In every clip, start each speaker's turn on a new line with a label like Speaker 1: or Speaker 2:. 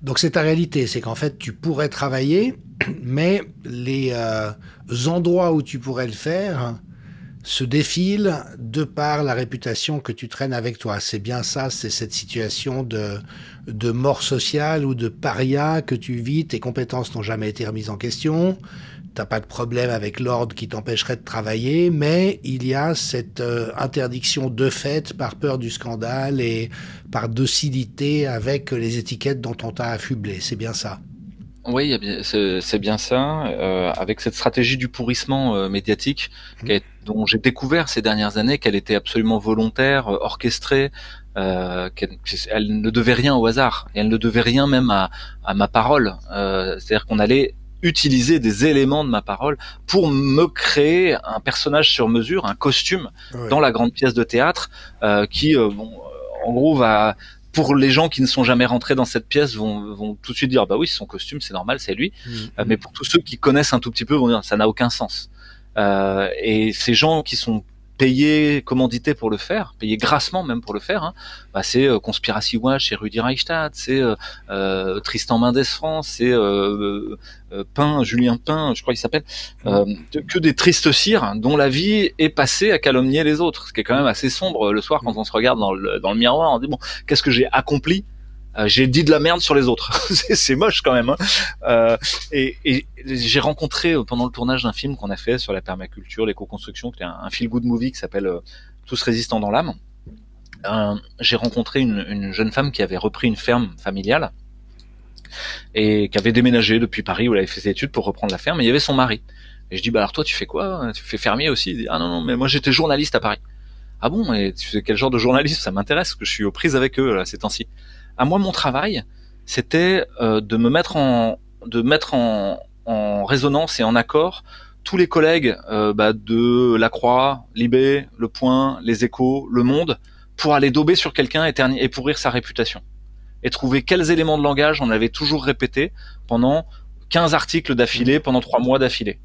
Speaker 1: Donc c'est ta réalité, c'est qu'en fait tu pourrais travailler, mais les endroits où tu pourrais le faire se défilent de par la réputation que tu traînes avec toi. C'est bien ça, c'est cette situation de mort sociale ou de paria que tu vis, tes compétences n'ont jamais été remises en question, t'as pas de problème avec l'ordre qui t'empêcherait de travailler, mais il y a cette interdiction de fait par peur du scandale et par docilité avec les étiquettes dont on t'a affublé. C'est bien ça.
Speaker 2: Oui, c'est bien ça. Avec cette stratégie du pourrissement médiatique dont j'ai découvert ces dernières années qu'elle était absolument volontaire, orchestrée, elle ne devait rien au hasard, et elle ne devait rien même à ma parole. C'est-à-dire qu'on allait utiliser des éléments de ma parole pour me créer un personnage sur mesure, un costume
Speaker 1: Oui.
Speaker 2: dans la grande pièce de théâtre qui, bon, en gros, va pour les gens qui ne sont jamais rentrés dans cette pièce vont tout de suite dire bah oui, c'est son costume, c'est normal, c'est lui. Mais pour tous ceux qui connaissent un tout petit peu vont dire ça n'a aucun sens. Et ces gens qui sont payés, commandités pour le faire, payés grassement même pour le faire, hein, bah c'est Conspiracy Watch, c'est Rudi Reichstadt, c'est Tristan Mendès France, c'est Julien Pain, je crois qu'il s'appelle, que des tristes cires dont la vie est passée à calomnier les autres, ce qui est quand même assez sombre le soir quand on se regarde dans le miroir, on dit bon, qu'est-ce que j'ai accompli? J'ai dit de la merde sur les autres. C'est moche quand même. Hein. Et j'ai rencontré pendant le tournage d'un film qu'on a fait sur la permaculture, l'éco-construction, qui est un feel-good movie qui s'appelle Tous résistants dans l'âme. J'ai rencontré une jeune femme qui avait repris une ferme familiale et qui avait déménagé depuis Paris où elle avait fait ses études pour reprendre la ferme. Et il y avait son mari. Et je dis bah alors toi tu fais quoi? Tu fais fermier aussi? Il dit ah non mais moi j'étais journaliste à Paris. Ah bon, et tu fais quel genre de journalisme? Ça m'intéresse, parce que je suis aux prises avec eux là, ces temps-ci. À moi, mon travail, c'était de mettre en résonance et en accord tous les collègues de La Croix, Libé, Le Point, Les Échos, Le Monde, pour aller dauber sur quelqu'un et pourrir sa réputation. Et trouver quels éléments de langage on avait toujours répété pendant 15 articles d'affilée, pendant 3 mois d'affilée.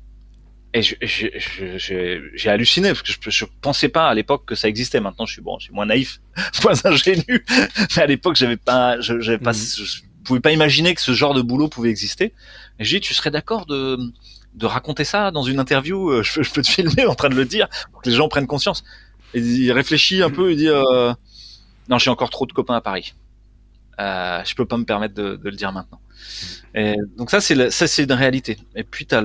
Speaker 2: Et j'ai halluciné parce que je pensais pas à l'époque que ça existait. Maintenant, je suis moins naïf, moins ingénu. Mais à l'époque, je pouvais pas imaginer que ce genre de boulot pouvait exister. Et j'ai dit, tu serais d'accord de raconter ça dans une interview? Je peux te filmer en train de le dire pour que les gens prennent conscience. Et il réfléchit un peu, il dit, non, j'ai encore trop de copains à Paris. Je peux pas me permettre de le dire maintenant. Et donc ça, c'est une réalité. Et puis t'as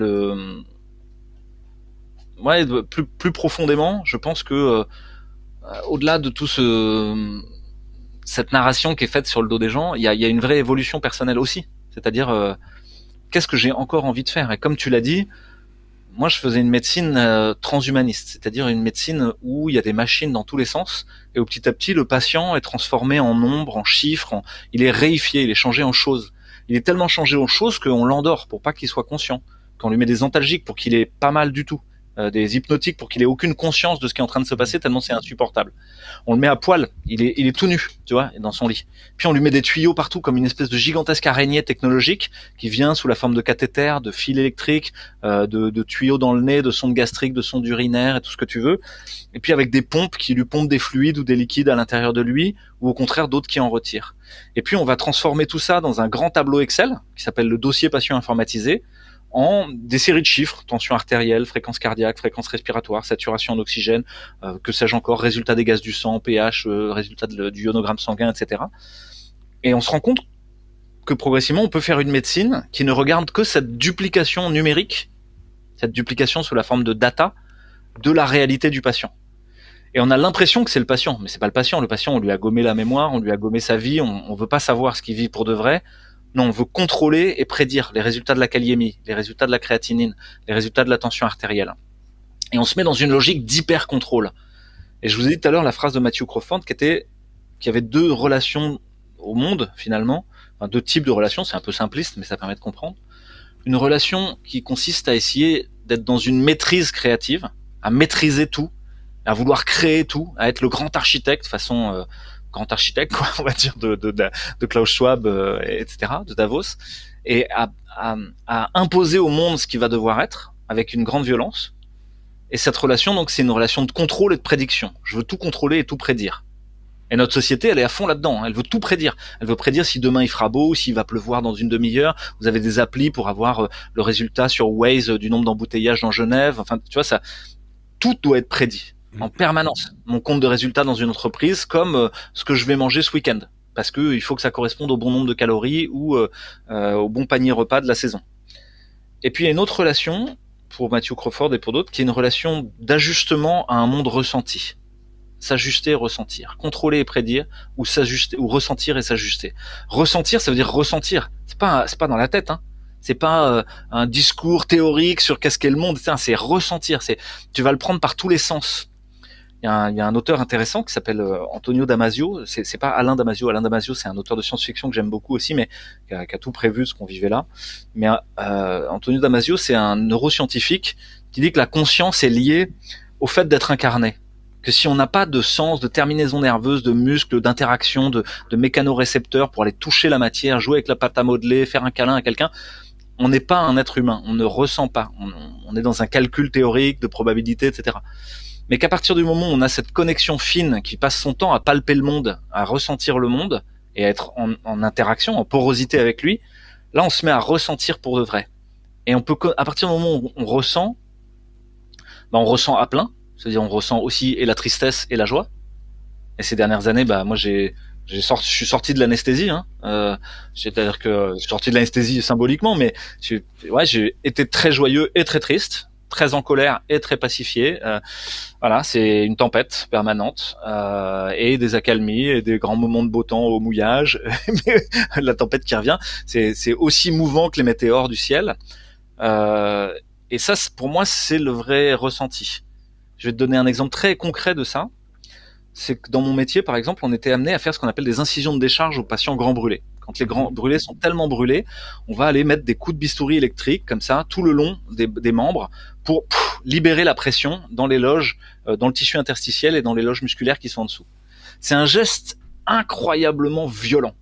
Speaker 2: ouais, plus profondément, je pense que au-delà de tout cette narration qui est faite sur le dos des gens, il y a une vraie évolution personnelle aussi. C'est-à-dire, qu'est-ce que j'ai encore envie de faire? Et comme tu l'as dit, moi je faisais une médecine transhumaniste, c'est-à-dire une médecine où il y a des machines dans tous les sens, et où petit à petit le patient est transformé en nombre, en chiffres, il est réifié, il est changé en choses. Il est tellement changé en choses qu'on l'endort pour pas qu'il soit conscient, qu'on lui met des antalgiques pour qu'il ait pas mal du tout. Des hypnotiques pour qu'il ait aucune conscience de ce qui est en train de se passer tellement c'est insupportable. On le met à poil, il est tout nu, tu vois, dans son lit. Puis on lui met des tuyaux partout comme une espèce de gigantesque araignée technologique qui vient sous la forme de cathéters, de fils électriques, de tuyaux dans le nez, de sondes gastriques, de sondes urinaires et tout ce que tu veux. Et puis avec des pompes qui lui pompent des fluides ou des liquides à l'intérieur de lui, ou au contraire d'autres qui en retirent. Et puis on va transformer tout ça dans un grand tableau Excel qui s'appelle le dossier patient informatisé, en des séries de chiffres, tension artérielle, fréquence cardiaque, fréquence respiratoire, saturation en oxygène, que sais-je encore, résultat des gaz du sang, pH, résultat du ionogramme sanguin, etc. Et on se rend compte que progressivement, on peut faire une médecine qui ne regarde que cette duplication numérique, cette duplication sous la forme de data de la réalité du patient. Et on a l'impression que c'est le patient, mais c'est pas le patient. Le patient, on lui a gommé la mémoire, on lui a gommé sa vie, on veut pas savoir ce qu'il vit pour de vrai. Non, on veut contrôler et prédire les résultats de la kaliémie, les résultats de la créatinine, les résultats de la tension artérielle. Et on se met dans une logique d'hyper-contrôle. Et je vous ai dit tout à l'heure la phrase de Matthew Crawford qu'il y avait 2 relations au monde, finalement, enfin 2 types de relations, c'est un peu simpliste, mais ça permet de comprendre. Une relation qui consiste à essayer d'être dans une maîtrise créative, à maîtriser tout, à vouloir créer tout, à être le grand architecte façon... grand architecte, quoi, on va dire, de Klaus Schwab, etc., de Davos, et à imposer au monde ce qui va devoir être, avec une grande violence. Et cette relation, donc, c'est une relation de contrôle et de prédiction. Je veux tout contrôler et tout prédire. Et notre société, elle est à fond là-dedans. Elle veut tout prédire. Elle veut prédire si demain il fera beau, s'il va pleuvoir dans une demi-heure. Vous avez des applis pour avoir le résultat sur Waze du nombre d'embouteillages dans Genève. Enfin, tu vois, ça, tout doit être prédit en permanence. Mon compte de résultats dans une entreprise, comme ce que je vais manger ce week-end, parce que il faut que ça corresponde au bon nombre de calories ou au bon panier repas de la saison. Et puis il y a une autre relation pour Matthew Crawford et pour d'autres, qui est une relation d'ajustement à un monde ressenti. S'ajuster et ressentir, contrôler et prédire, ou s'ajuster, ou ressentir et s'ajuster. Ressentir, ça veut dire ressentir. C'est pas dans la tête, hein. C'est pas un discours théorique sur qu'est-ce qu'est le monde. C'est ressentir. Tu vas le prendre par tous les sens. Il y a un auteur intéressant qui s'appelle Antonio Damasio. C'est pas Alain Damasio. Alain Damasio, c'est un auteur de science-fiction que j'aime beaucoup aussi, mais qui a tout prévu de ce qu'on vivait là. Mais Antonio Damasio, c'est un neuroscientifique qui dit que la conscience est liée au fait d'être incarné. Que si on n'a pas de sens, de terminaison nerveuse, de muscles, d'interaction, de mécanorécepteurs pour aller toucher la matière, jouer avec la pâte à modeler, faire un câlin à quelqu'un, on n'est pas un être humain, on ne ressent pas. On est dans un calcul théorique de probabilité, etc. Mais qu'à partir du moment où on a cette connexion fine qui passe son temps à palper le monde, à ressentir le monde et à être en interaction, en porosité avec lui, là on se met à ressentir pour de vrai. Et on peut, à partir du moment où on ressent à plein. C'est-à-dire on ressent aussi et la tristesse et la joie. Et ces dernières années, moi je suis sorti de l'anesthésie. C'est-à-dire que je suis sorti de l'anesthésie symboliquement, mais j'ai été très joyeux et très triste, très en colère et très pacifié. Voilà, c'est une tempête permanente et des accalmies et des grands moments de beau temps au mouillage. La tempête qui revient, c'est aussi mouvant que les météores du ciel. Et ça, pour moi, c'est le vrai ressenti. Je vais te donner un exemple très concret de ça. C'est que dans mon métier, par exemple, on était amené à faire ce qu'on appelle des incisions de décharge aux patients grands brûlés. Quand les grands brûlés sont tellement brûlés, on va aller mettre des coups de bistouri électriques comme ça tout le long des membres pour libérer la pression dans les loges, dans le tissu interstitiel et dans les loges musculaires qui sont en dessous. C'est un geste incroyablement violent.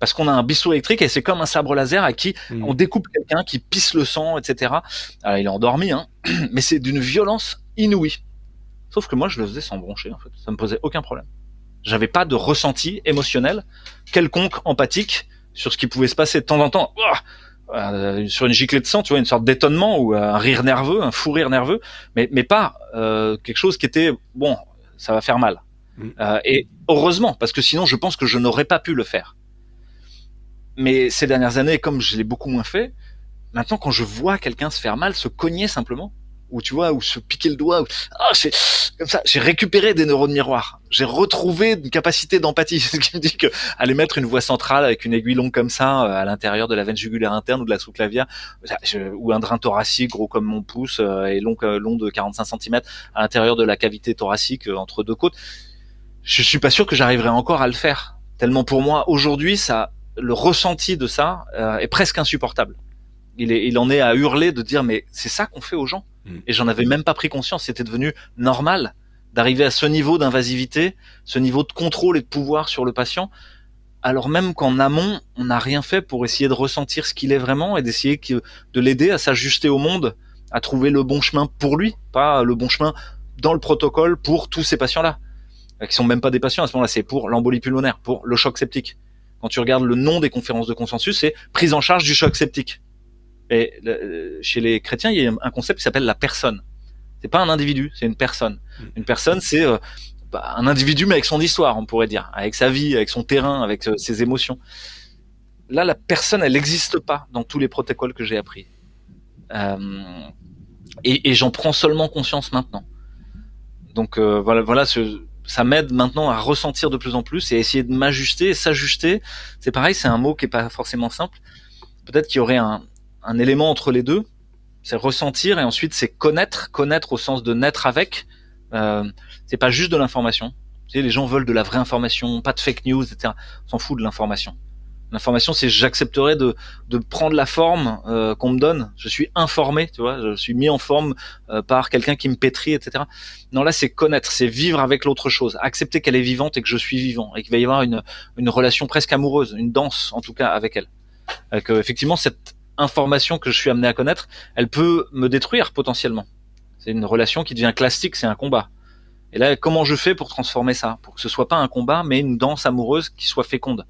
Speaker 2: Parce qu'on a un bistouri électrique et c'est comme un sabre laser à qui on découpe quelqu'un qui pisse le sang, etc. Alors, il est endormi, hein, mais c'est d'une violence inouïe. Sauf que moi, je le faisais sans broncher, en fait. Ça me posait aucun problème. J'avais pas de ressenti émotionnel, quelconque, empathique, sur ce qui pouvait se passer de temps en temps. Sur une giclée de sang, tu vois, une sorte d'étonnement ou un rire nerveux, un fou rire nerveux, mais pas quelque chose qui était, bon, ça va faire mal. Et heureusement, parce que sinon, je pense que je n'aurais pas pu le faire. Mais ces dernières années, comme je l'ai beaucoup moins fait, maintenant, quand je vois quelqu'un se faire mal, se cogner simplement, ou tu vois, ou se piquer le doigt, c'est comme ça, j'ai récupéré des neurones miroirs, j'ai retrouvé une capacité d'empathie, ce qui me dit que aller mettre une voie centrale avec une aiguille longue comme ça à l'intérieur de la veine jugulaire interne ou de la sous-clavière, ou un drain thoracique gros comme mon pouce et long de 45 cm à l'intérieur de la cavité thoracique entre deux côtes, je suis pas sûr que j'arriverai encore à le faire. Tellement pour moi aujourd'hui, le ressenti de ça est presque insupportable. Il en est à hurler de dire mais c'est ça qu'on fait aux gens. Et j'en avais même pas pris conscience. C'était devenu normal d'arriver à ce niveau d'invasivité, ce niveau de contrôle et de pouvoir sur le patient, alors même qu'en amont, on n'a rien fait pour essayer de ressentir ce qu'il est vraiment et d'essayer de l'aider à s'ajuster au monde, à trouver le bon chemin pour lui, pas le bon chemin dans le protocole pour tous ces patients-là, qui sont même pas des patients à ce moment-là, c'est pour l'embolie pulmonaire, pour le choc septique. Quand tu regardes le nom des conférences de consensus, c'est prise en charge du choc septique. Et chez les chrétiens, il y a un concept qui s'appelle la personne. C'est pas un individu, c'est une personne. Une personne, c'est un individu mais avec son histoire, on pourrait dire, avec sa vie, avec son terrain, avec ses émotions. Là, la personne, elle n'existe pas dans tous les protocoles que j'ai appris. Et j'en prends seulement conscience maintenant. Donc voilà, ça m'aide maintenant à ressentir de plus en plus et à essayer de m'ajuster et s'ajuster. C'est pareil, c'est un mot qui est pas forcément simple. Peut-être qu'il y aurait un élément entre les deux, c'est ressentir et ensuite c'est connaître au sens de naître avec. C'est pas juste de l'information. Tu sais, les gens veulent de la vraie information, pas de fake news, etc. On s'en fout de l'information. L'information, c'est j'accepterai de prendre la forme qu'on me donne. Je suis informé, tu vois, je suis mis en forme par quelqu'un qui me pétrit, etc. Non, là, c'est connaître, c'est vivre avec l'autre chose, accepter qu'elle est vivante et que je suis vivant et qu'il va y avoir une relation presque amoureuse, une danse en tout cas avec elle. Effectivement, cette information que je suis amené à connaître, elle peut me détruire potentiellement. C'est une relation qui devient classique, c'est un combat. Et là, comment je fais pour transformer ça, pour que ce soit pas un combat, mais une danse amoureuse qui soit féconde.